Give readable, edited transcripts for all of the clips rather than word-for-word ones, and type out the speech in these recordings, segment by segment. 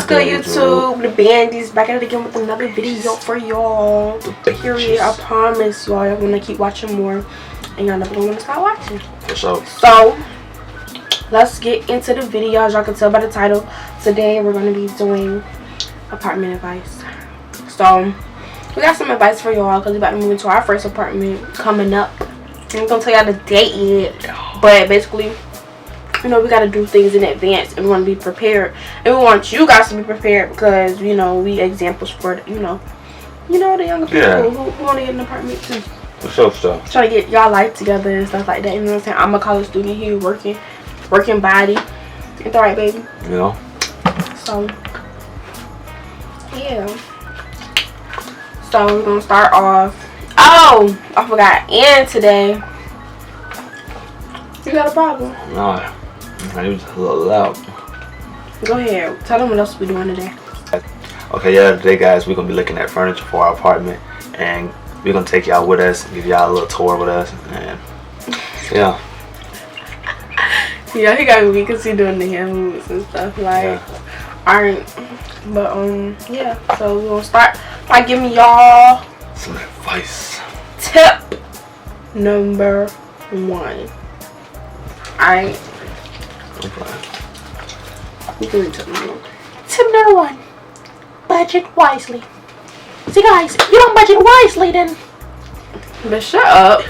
What's good, YouTube? The BANDG'S back at it again with another video for y'all. Period. I promise y'all gonna keep watching more, and y'all never gonna stop watching. For sure. So let's get into the video. As y'all can tell by the title, today we're gonna be doing apartment advice. So we got some advice for y'all because we about to move into our first apartment coming up. I'm gonna tell y'all the date yet, but basically, you know, we got to do things in advance and we want to be prepared, and we want you guys to be prepared because, you know, we examples for the, you know the younger people who want to get an apartment too. For sure. Trying to get y'all life together and stuff like that. You know what I'm saying? I'm a college student here, working body. It's alright, baby. Yeah. So yeah. So we're gonna start off. Oh, I forgot. And today, you got a problem? No. I was a little loud. Go ahead. Tell them what else we're doing today. Okay, yeah, today, guys, we're going to be looking at furniture for our apartment. And we're going to take y'all with us, give y'all a little tour with us. And, yeah. Yeah, he got me because he doing the hand movements and stuff. Like, alright. But, yeah. So, we're going to start by giving y'all some advice. Tip number 1. Alright. Tip number 1. Budget wisely. See, guys, if you don't budget wisely, then... But shut up.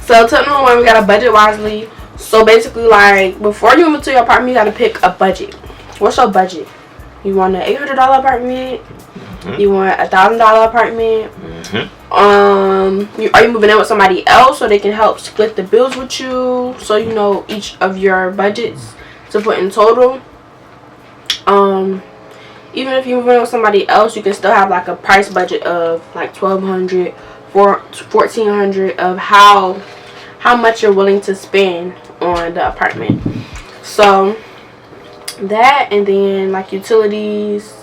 So, tip number 1, we gotta budget wisely. So, basically, like, before you move to your apartment, you gotta pick a budget. What's your budget? You want an $800 apartment? Mm-hmm. You want a $1,000 apartment? Mm-hmm. Are you moving in with somebody else so they can help split the bills with you? So you know each of your budgets to put in total. Even if you're moving in with somebody else, you can still have like a price budget of like $1,200, $1,400 of how much you're willing to spend on the apartment. So that, and then like utilities.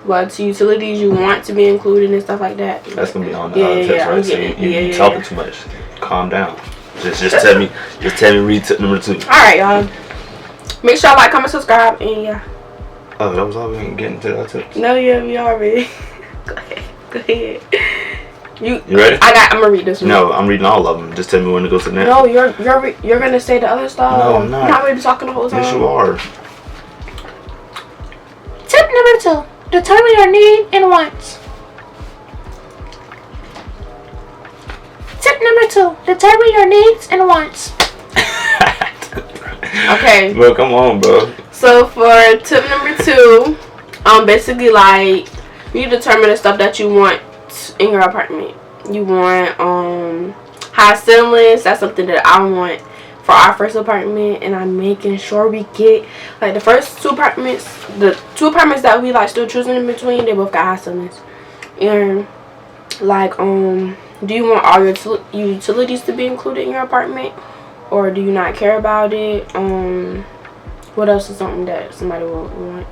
What utilities you want to be included and stuff like that. That's gonna be on the tips, right? So you talking too much. Calm down. Just tell me. Read tip number 2. All right, y'all. Make sure y'all like, comment, subscribe, and yeah. Oh, that was all we ain't getting to that tips. No, yeah, we already. Go ahead. You ready? I'm gonna read this one. No, I'm reading all of them. Just tell me when to go to the next. No, you're gonna say the other stuff. No, I'm not. I'm not really talking the whole time. Yes, you are. Tip number 2. Determine your need and wants. Tip number 2. Determine your needs and wants. Okay. Bro, come on, bro. So for tip number 2, basically like you determine the stuff that you want in your apartment. You want high ceilings. That's something that I want for our first apartment, and I'm making sure we get like the first 2 apartments, the 2 apartments that we like still choosing in between, they both got high ceilings. And like do you want all your utilities to be included in your apartment, or do you not care about it? What else is something that somebody will want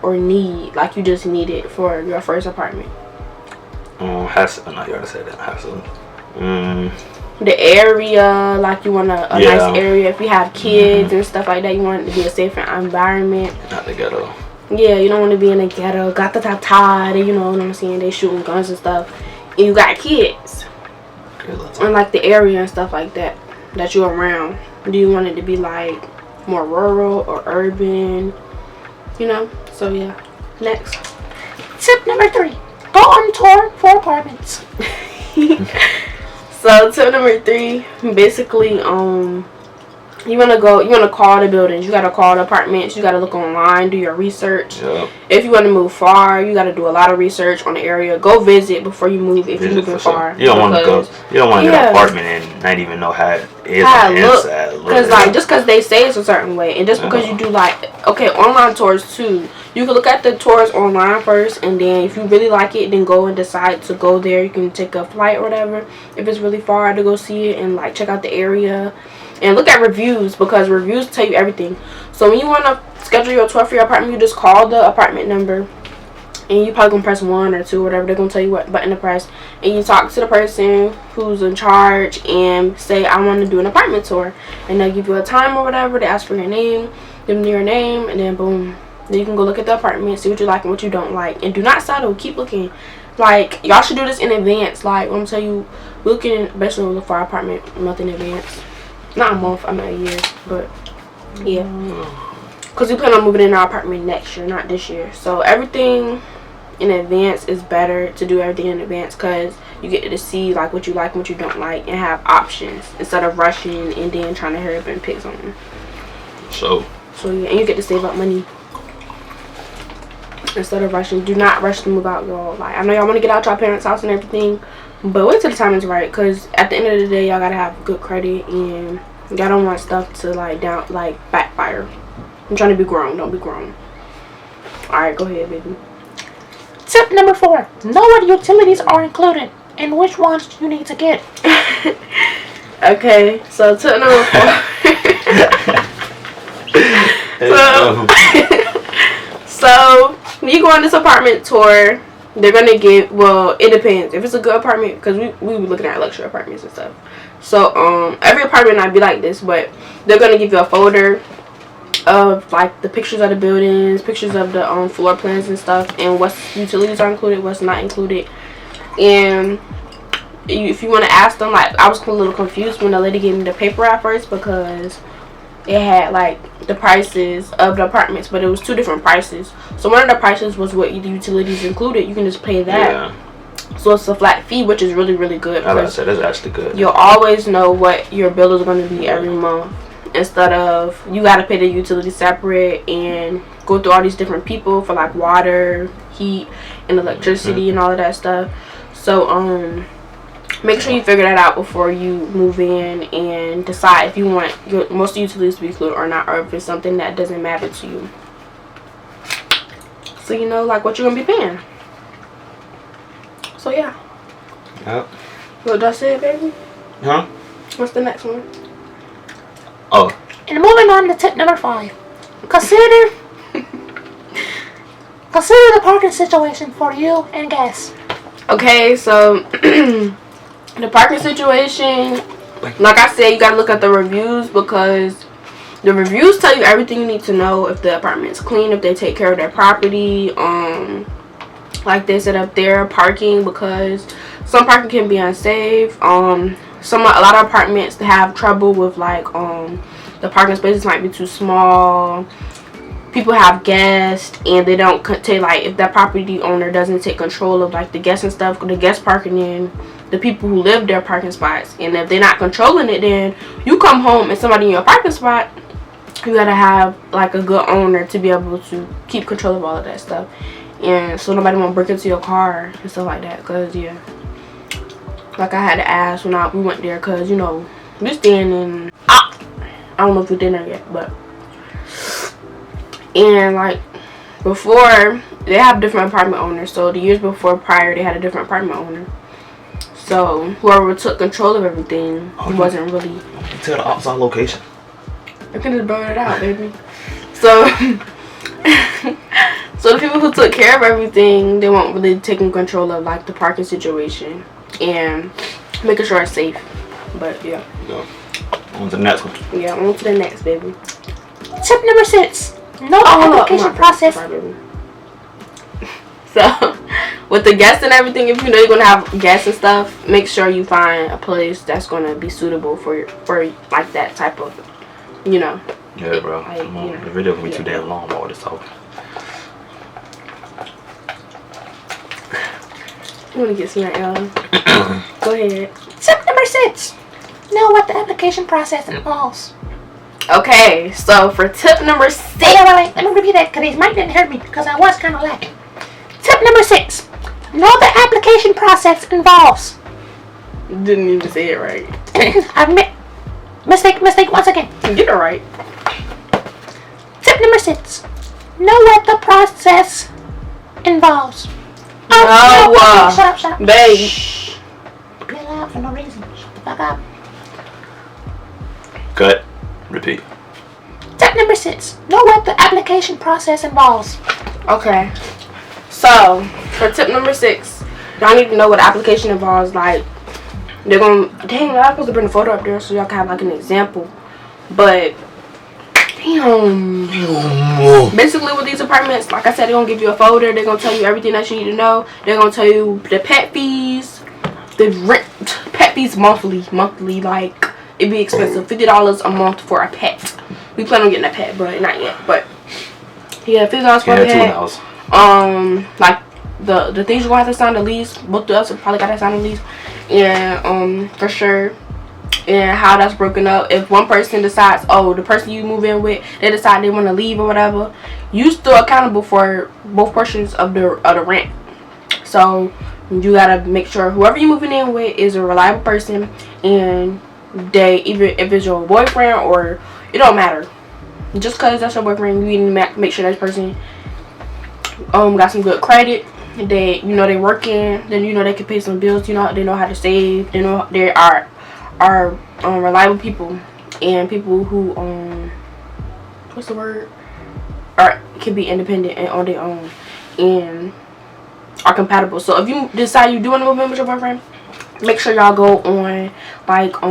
or need, like you just need it for your first apartment? No, you already said that. High ceilings. The area, like you want a nice area. If you have kids and stuff like that, you want it to be a safe environment. Not the ghetto. Yeah, you don't want to be in a ghetto. Got the top tied, you know what I'm saying? They shooting guns and stuff, and you got kids. And like the area and stuff like that you're around. Do you want it to be like more rural or urban? You know. So yeah. Next. Tip number 3. Go on tour for apartments. So tip number 3, basically, you wanna call the buildings. You gotta call the apartments. You gotta look online, do your research. Yep. If you want to move far, you gotta do a lot of research on the area. Go visit before you move. If you're moving far, you don't want to go. You don't want to get an apartment and not even know how it is on the inside. Because like just because they say it's a certain way, and just because you do like online tours too. You can look at the tours online first, and then if you really like it, then go and decide to go there. You can take a flight or whatever if it's really far to go see it, and like check out the area and look at reviews, because reviews tell you everything. So when you want to schedule your tour for your apartment, you just call the apartment number, and you probably gonna press 1 or 2 or whatever. They're gonna tell you what button to press, and you talk to the person who's in charge and say, I want to do an apartment tour, and they'll give you a time or whatever. They ask for your name, give them your name, and then boom, Then you can go look at the apartment, see what you like and what you don't like, and do not settle. Keep looking. Like, y'all should do this in advance. Like, I'm gonna tell you, we're looking, especially look for our apartment a month in advance. Not a month, I mean a year, but yeah. Because we plan on moving in our apartment next year, not this year. So everything in advance is better to do everything in advance, because you get to see like what you like and what you don't like and have options instead of rushing and then trying to hurry up and pick something. So yeah, and you get to save up money instead of rushing. Do not rush to move out, y'all. Like, I know y'all want to get out your parents' house and everything, but wait till the time is right, because at the end of the day, y'all gotta have good credit, and y'all don't want stuff to backfire. I'm trying to be grown. Don't be grown. Alright, go ahead, baby. Tip number 4. Know what utilities are included and which ones you need to get. Okay, so tip number 4. So when you go on this apartment tour, they're gonna give, well, it depends if it's a good apartment, because we were looking at luxury apartments and stuff. So every apartment might be like this, but they're gonna give you a folder of like the pictures of the buildings, pictures of the floor plans and stuff, and what utilities are included, what's not included. And if you want to ask them, like, I was a little confused when the lady gave me the paper at first, because it had like the prices of the apartments, but it was 2 different prices. So one of the prices was what the utilities included. You can just pay that. Yeah. So it's a flat fee, which is really, really good. I was about to say, that's actually good. You'll always know what your bill is going to be every month, instead of you got to pay the utilities separate and go through all these different people for like water, heat, and electricity and all of that stuff. So make sure you figure that out before you move in and decide if you want most utilities to be included or not, or if it's something that doesn't matter to you. So you know like what you're gonna be paying. So yeah. Yep. Well, that's it, baby. Huh? What's the next one? Oh. And moving on to tip number 5. Consider the parking situation for you and guests. Okay, so the parking situation, like I said, you gotta look at the reviews, because the reviews tell you everything you need to know. If the apartment's clean, if they take care of their property, like they set up their parking, because some parking can be unsafe. A lot of apartments have trouble with like the parking spaces might be too small. People have guests and they don't take, like, if that property owner doesn't take control of like the guests and stuff, the guests parking in the people who live their parking spots, and if they're not controlling it, then you come home and somebody in your parking spot, you gotta have like a good owner to be able to keep control of all of that stuff, and so nobody won't break into your car and stuff like that. Because yeah, like I had to ask when we went there, because you know we're staying in, I don't know if we're there yet, but and like before they have different apartment owners, so the years before prior they had a different apartment owner, so whoever took control of everything wasn't really. Tell the ops our location. I can just blur it out, baby. So so the people who took care of everything, they weren't really taking control of like the parking situation and making sure it's safe. But yeah. Go on to the next one. Yeah, on to the next, baby. Tip number 6. No application process. Sorry, so with the guests and everything, if you know you're gonna have guests and stuff, make sure you find a place that's gonna be suitable for like that type of, you know. Yeah, bro. Like, Come on. you know, The video can be too damn long about all this talking. You wanna get some right, y'all? Go ahead. Tip number 6. Know what the application process involves. Okay, so for tip number 6. Wait, let me repeat that, because they might didn't hear me, because I was kind of lacking. Tip number 6. Know the application process involves. Didn't even say it right. I admit. Mistake once again. Get it right. Tip number 6. Know what the process involves. No, okay, shut up. Babe. Shh. Be loud for no reason. Shut the fuck up. Cut. Repeat. Tip number 6. Know what the application process involves. Okay. So, for tip number 6, y'all need to know what the application involves. Like, they're gonna, dang, I'm supposed to bring a photo up there so y'all can have like an example. But Damn. Basically with these apartments, like I said, they're gonna give you a folder. They're gonna tell you everything that you need to know. They're gonna tell you the pet fees, the rent, pet fees monthly, like it'd be expensive, $50 a month for a pet. We plan on getting a pet, but not yet. But yeah, $50 for a pet. Like the things you're gonna have to sign the lease. Both of us probably gotta sign the lease, and for sure. And how that's broken up. If one person decides, oh, the person you move in with, they decide they want to leave or whatever, you still accountable for both portions of the rent. So you gotta make sure whoever you're moving in with is a reliable person, and they, even if it's your boyfriend or it don't matter, just cause that's your boyfriend, you need to make sure that person got some good credit. They they working, then they can pay some bills. They know how to save. They know they are reliable people, and people who what's the word, can be independent and on their own and are compatible. So if you decide you do want to move in with your boyfriend, make sure y'all go on like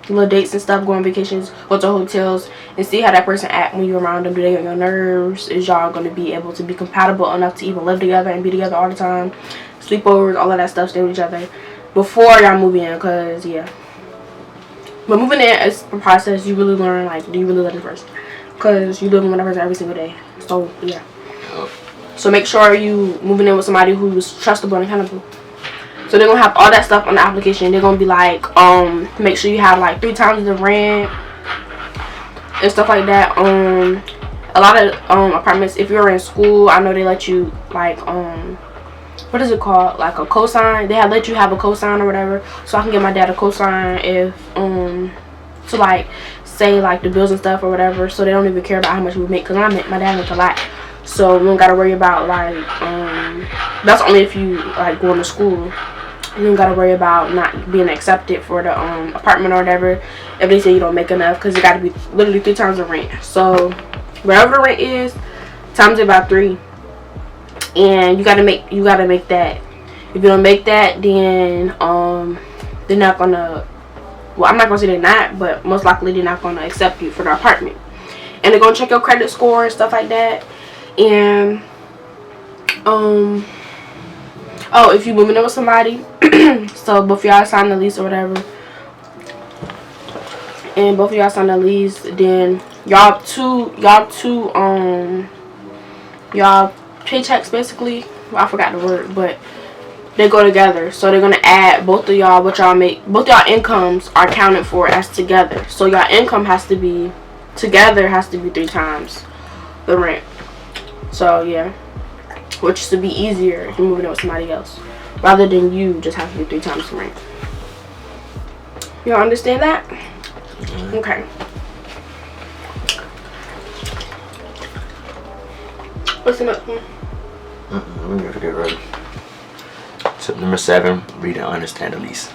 little dates and stuff, go on vacations, go to hotels, and see how that person act when you're around them. Do they get on your nerves? Is y'all going to be able to be compatible enough to even live together and be together all the time? Sleepovers, all of that stuff, stay with each other before y'all move in, because yeah, but moving in is a process. You really learn, like, do you really love this person, because you live with that person every single day. So yeah, so make sure you moving in with somebody who's trustable and accountable. So they're gonna have all that stuff on the application. They're gonna be like, make sure you have like 3 times the rent and stuff like that. A lot of apartments, if you're in school, I know they let you like what is it called, like a cosign. They have let you have a cosign or whatever, so I can get my dad a cosign if to like say like the bills and stuff or whatever, so they don't even care about how much we make, because my dad makes a lot, so we don't gotta worry about like that's only if you like going to school. You don't gotta worry about not being accepted for the apartment or whatever if they say you don't make enough, because it gotta be literally 3 times the rent. So whatever the rent is, times it by 3. And you gotta make that. If you don't make that, then they're not gonna, well, I'm not gonna say they're not, but most likely they're not gonna accept you for the apartment. And they're gonna check your credit score and stuff like that. And if you moving in with somebody, so both of y'all sign the lease or whatever, and both of y'all sign the lease, then y'all paychecks basically, well, I forgot the word, but they go together. So they're gonna add both of y'all, what y'all make, both y'all incomes are accounted for as together. So y'all income has to be together, has to be 3 times the rent. So yeah, which is to be easier if you're moving in with somebody else, rather than you just have to do 3 times the rent. Y'all understand that? Okay. What's the next one? We gotta get ready. Tip number 7, read and understand the lease.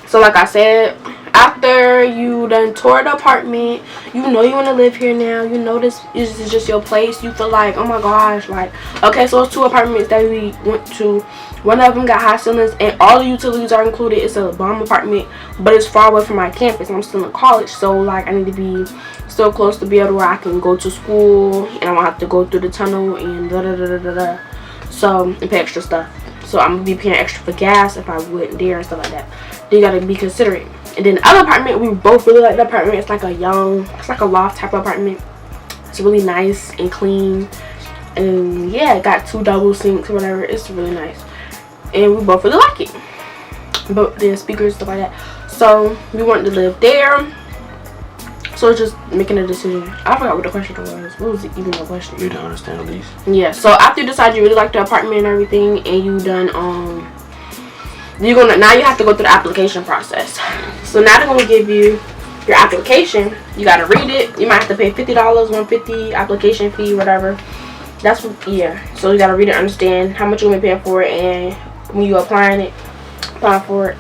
So like I said, after you done tore the apartment, you know you want to live here now, you know this is just your place, you feel like, oh my gosh, like, okay, so it's 2 apartments that we went to. One of them got high ceilings and all the utilities are included. It's a bomb apartment, but it's far away from my campus. I'm still in college, so like I need to be so close to be able to where I can go to school and I won't have to go through the tunnel and so, and pay extra stuff. So I'm gonna be paying extra for gas if I went there and stuff like that. Then you gotta be considerate. And then the other apartment, we both really like the apartment. It's like a loft type of apartment. It's really nice and clean, and yeah, it got 2 double sinks or whatever. It's really nice, and we both really like it. But the speakers, stuff like that. So we wanted to live there. So it's just making a decision. I forgot what the question was. What was even the question? You don't understand the lease. Yeah. So after you decide you really like the apartment and everything, and you done now you have to go through the application process. So now they're gonna give you your application. You gotta read it. You might have to pay $50, $150 application fee, whatever. That's what, yeah. So you gotta read it, understand how much you're gonna be paying for it, and when you're applying for it,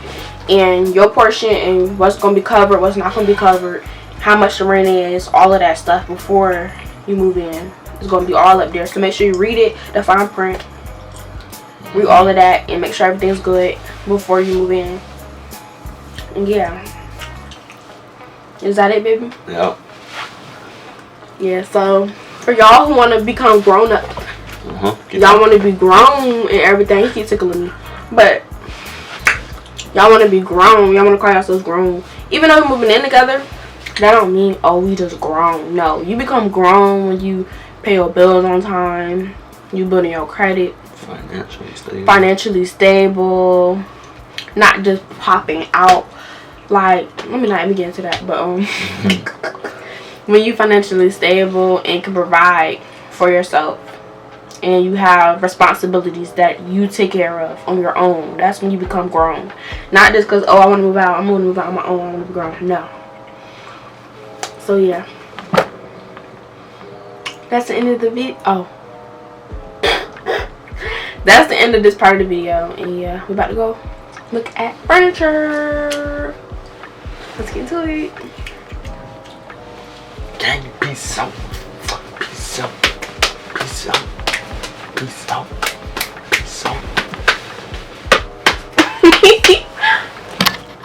and your portion, and what's gonna be covered, what's not gonna be covered, how much the rent is, all of that stuff before you move in. It's gonna be all up there. So make sure you read it, the fine print, read all of that, and make sure everything's good before you move in. And yeah. Is that it, baby? Yep. Yeah, so for y'all who want to become grown up, y'all want to be grown and everything. He keep tickling me. But y'all want to be grown. Y'all want to call yourselves grown. Even though we're moving in together, that don't mean, oh, we just grown. No, you become grown when you pay your bills on time. You building your credit. Financially stable. Not just popping out. Like, let me not even get into that. But when you financially stable and can provide for yourself. And you have responsibilities that you take care of on your own. That's when you become grown. Not just because, oh, I want to move out. I'm going to move out on my own. I want to be grown. No. So, yeah. That's the end of the video. Oh. That's the end of this part of the video. And, yeah, we're about to go look at furniture. Let's get into it. Gang, peace out. Peace out. Peace out. Peace out. Peace out.